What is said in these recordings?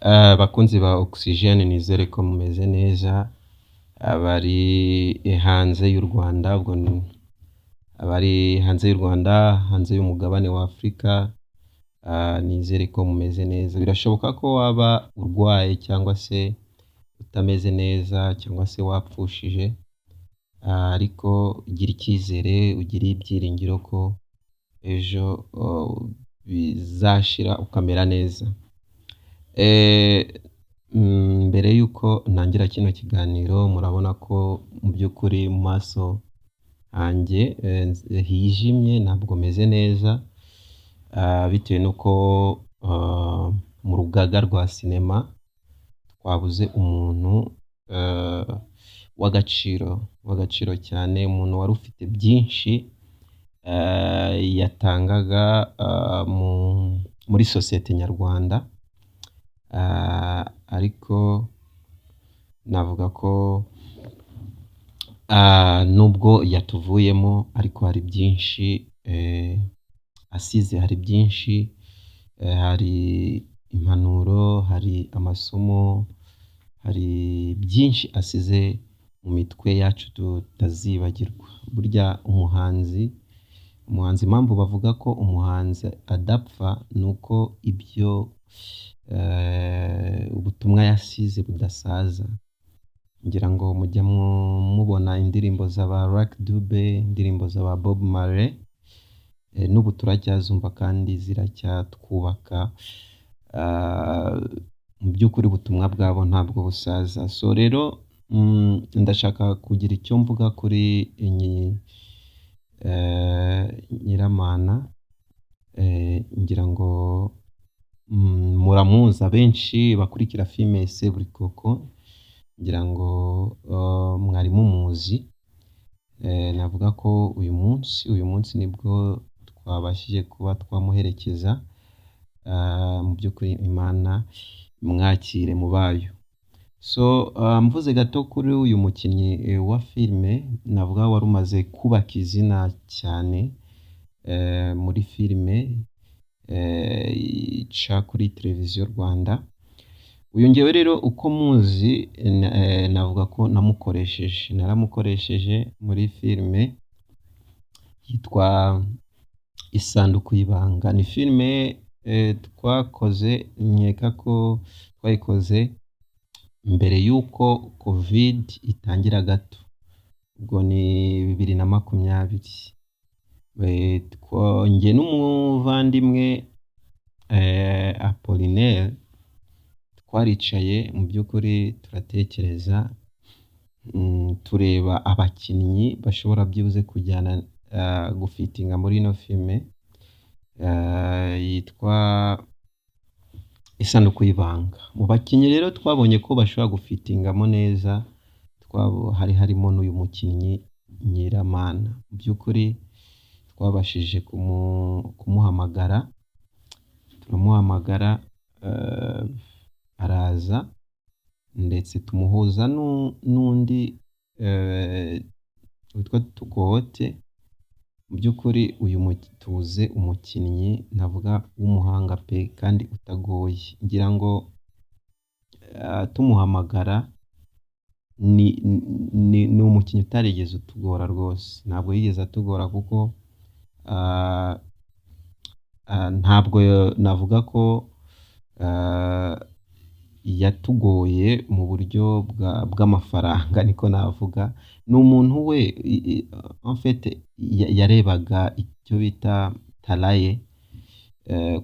Bakunzi ba Oxygene nizere ko mumeze neza, abari hanze y'u Rwanda, ubwo abari hanze y'u Rwanda, hanze y'umugabane wa Afurika, nizere ko mumeze neza. Birashoboka ko waba urwaye cyangwa se utameze neza cyangwa se wapfushije, ariko ugira icyizere, ugira ibyiringiro ko ejo bizashira ukamera neza. Mbere y'uko ntangira kino kiganiro, murabona ko mu by'ukuri mu maso hanjye hijimye, ntabwo meze neza, bitewe n'uko mu rugaga rwa sinema twabuze umuntu w'agaciro cyane, umuntu wari ufite byinshi yatangaga muri sosiyete nyarwanda, ariko navuga ko nubwo yatuvuyemo ariko hari byinshi asize, hari byinshi, hari impanuro, hari amasomo, hari byinshi asize mu mitwe yacu tutazibagirwa. Burya umuhanzi impamvu bavuga ko umuhanzi adapfa ni uko ibyo ubutumwa yasize budasaza. Ngira ngo mujya mubona indirimbo z'aba Lucky Dube, indirimbo z'aba Bob Marley, n'ubu turacyazumva kandi ziracyatwubaka. Mu by'ukuri ubutumwa bwabo ntabwo busaza. So rero ndashaka kugira icyo mvuga kuri Nyiramana. Ngira ngo muramuzi, abenshi bakurikira filime Seburikoko, ngira ngo mwari mumuzi. Navuga ko uyu munsi nibwo twabashije kuba twamuherekeza. Mu by'ukuri Imana mwakire mu bayo. So mvuze gato kuri uyu mukinnyi wa filime, navuga wari umaze kubaka izina cyane muri filime ica kuri televiziyo Rwanda. Uyu ngewe rero uko muzi, navuga ko naramukoresheje muri filime yitwa Isanduku y'Ibanga. Ni filime twakoze, nkeka ko twayikoze mbere y'uko covid itangira gato, ubwo ni 2020. Njye n'umuvandimwe Apollinaire twaricaye mu by'ukuri turatekereza, tureba abakinnyi bashobora byibuze kujyana gufitinga muri ino filime yitwa Isanduku y'Ibanga. Mu bakinnyi rero twabonye ko bashobora gufitingamo neza, hari harimo n'uyu mukinnyi Nyiramana. Mu by'ukuri twabashije kumuhamagara, turamuhamagara, araza, ndetse tumuhuza n'undi witwa Tugote. Mu by'ukuri tubuze umukinnyi navuga w'umuhanga pe kandi utagoye. Ngira ngo tumuhamagara ni umukinnyi utarigeze utugora rwose, ntabwo yigeze atugora, kuko ntabwo navuga ko yatugoye mu buryo bw'amafaranga, niko navuga. Ni umuntu we en fait yarebaga icyo bita talaye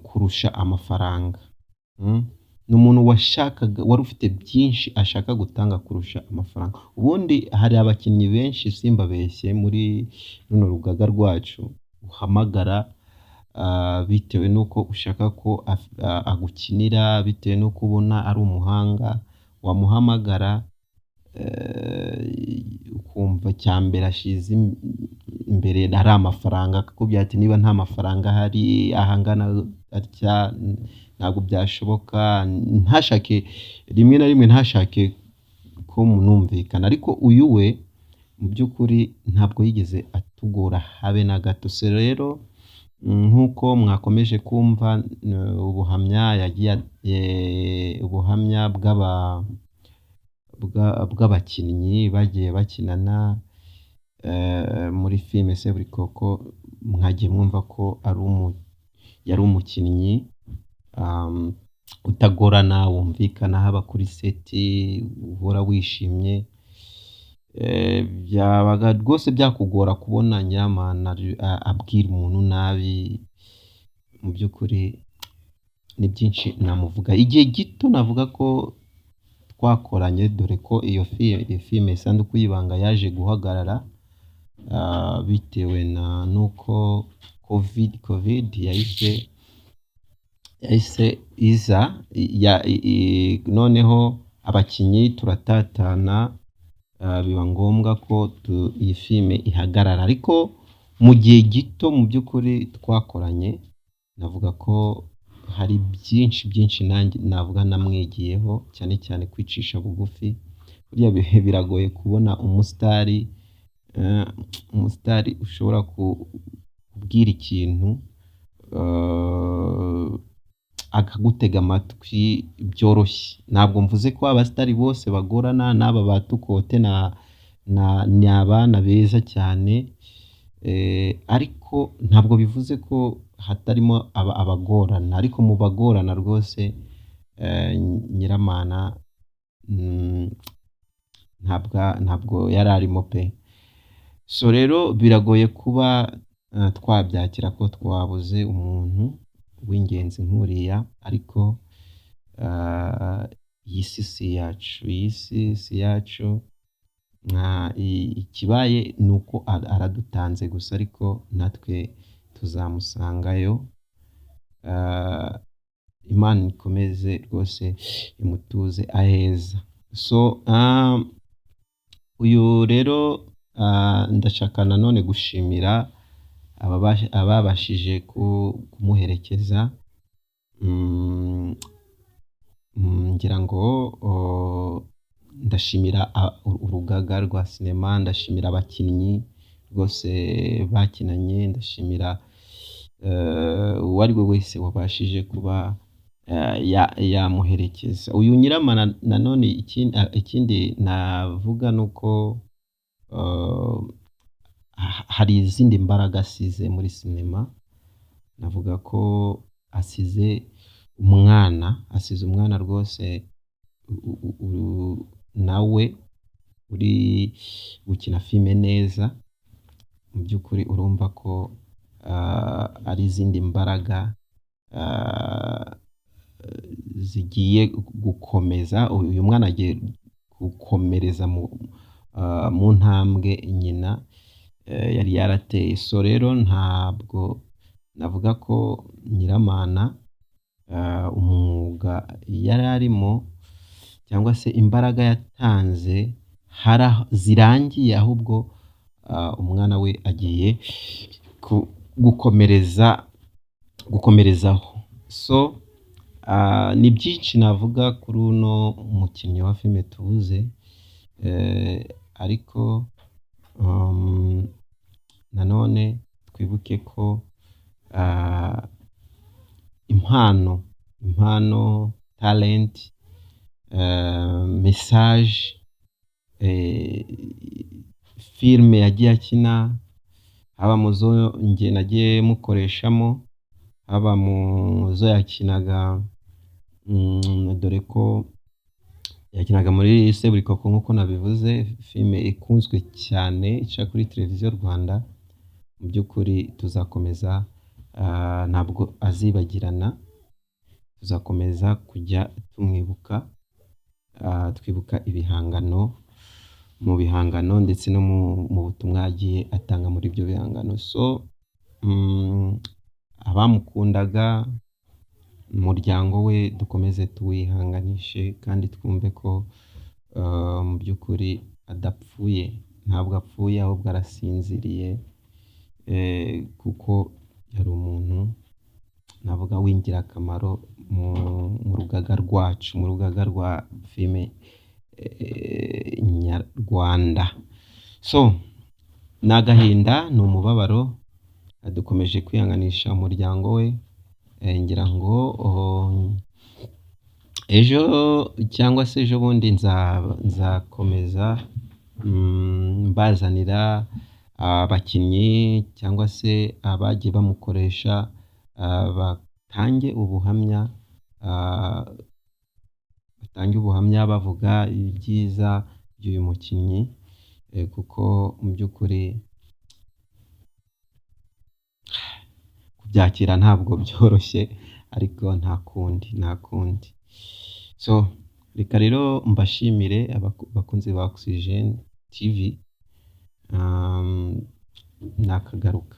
kurusha amafaranga. Ni umuntu wari ufite byinshi ashaka gutanga kurusha amafaranga. Ubundi hari abakinnyi benshi, simbabeshye, muri runo rugaga rwacu uhamagara bitewe n'uko ushaka ko agukinira, bitewe n'uko ubona ari umuhanga. Wamuhamagara ukumva cya mbere ashize imbere ari amafaranga, akakubwira ati niba nta mafaranga ahari ahangana atya ntabwo byashoboka. Rimwe na rimwe ntashake ko munumvikana, ariko uyu we mu by'ukuri ntabwo yigeze atugora habe na gato. Se rero nk'uko mwakomeje kumva ubuhamya yagiye ubuhamya bw'abakinnyi bagiye bakinana muri filime Seburikoko, mwagiye mwumva ko yari umukinnyi utagorana, wumvikana haba kuri seti, uhora wishimye. Byabaga rwose byakugora kubona Nyiramana abwira umuntu nabi. Mu by'ukuri ni byinshi namuvuga. Igihe gito navuga ko twakoranye, dore ko iyo filime Isanduku y'Ibanga yaje guhagarara bitewe nuko covid yahise iza, noneho abakinnyi turatatana, biba ngombwa ko iyi filime ihagarara. Ariko mu gihe gito mu by'ukuri twakoranye, navuga ko hari byinshi nanjye navuga namwigiyeho, cyane cyane kwicisha bugufi. Burya biragoye kubona umusitari ushobora kubwira ikintu akagutega amatwi byoroshye. Ntabwo mvuze ko abasitari bose bagorana, n'aba ba Tukote ni abana beza cyane, ariko ntabwo bivuze ko hatarimo abagorana. Ariko mu bagorana rwose Nyiramana ntabwo yari arimo pe. So rero biragoye kuba twabyakira ko twabuze umuntu w'ingenzi nk'uriya, ariko iyi si yacu. Ikibaye ni uko aradutanze gusa, ariko natwe tuzamusangayo. Imana ikomeze rwose imutuze aheza. So uyu rero ndashaka nanone gushimira ababashije kumuherekeza. Ngira ngo ndashimira urugaga rwa sinema, ndashimira abakinnyi rwose bakinanye, ndashimira uwo ari we wese wabashije kuba yamuherekeza uyu Nyiramana. Nanone ikindi navuga ni uko hari izindi mbaraga asize muri sinema. Navuga ko asize umwana rwose nawe uri gukina filime neza. Mu by'ukuri urumva ko ari izindi mbaraga zigiye gukomeza. Uyu mwana agiye gukomereza mu ntambwe nyina yari yarateye. So rero ntabwo navuga ko Nyiramana umwuga yari arimo cyangwa se imbaraga yatanze zirangiye, ahubwo umwana we agiye gukomerezaho. So ni byinshi navuga kuri uno mukinnyi wa filime tuvuze, ariko nanone twibuke ko impano, talent, message, filime yagiye akina, haba mu zo njye nagiye mukoreshamo, haba mu zo yakinaga, dore ko yakinaga muri Seburikoko nk'uko nabivuze, filime ikunzwe cyane ica kuri televiziyo Rwanda. Mu by'ukuri tuzakomeza, ntabwo azibagirana, tuzakomeza kujya tumwibuka, twibuka mu bihangano ndetse no mu butumwa yagiye atanga muri ibyo bihangano. So abamukundaga, umuryango we, dukomeze tuwihanganishe kandi twumve ko mu by'ukuri adapfuye. Ntabwo apfuye, ahubwo arasinziriye, kuko yari umuntu navuga w'ingirakamaro mu rugaga rwacu, mu rugaga rwa filime nyarwanda. So ni agahinda, ni umubabaro, dukomeje kwihanganisha umuryango we. Ngira ngo ejo cyangwa se ejo bundi nzakomeza mbazanira abakinnyi cyangwa se abagiye bamukoresha, batange ubuhamya bavuga ibyiza by'uyu mukinnyi, kuko mu by'ukuri kubyakira ntabwo byoroshye, ariko nta kundi. So reka rero mbashimire abakunzi ba Oxygen TV, nakagaruka.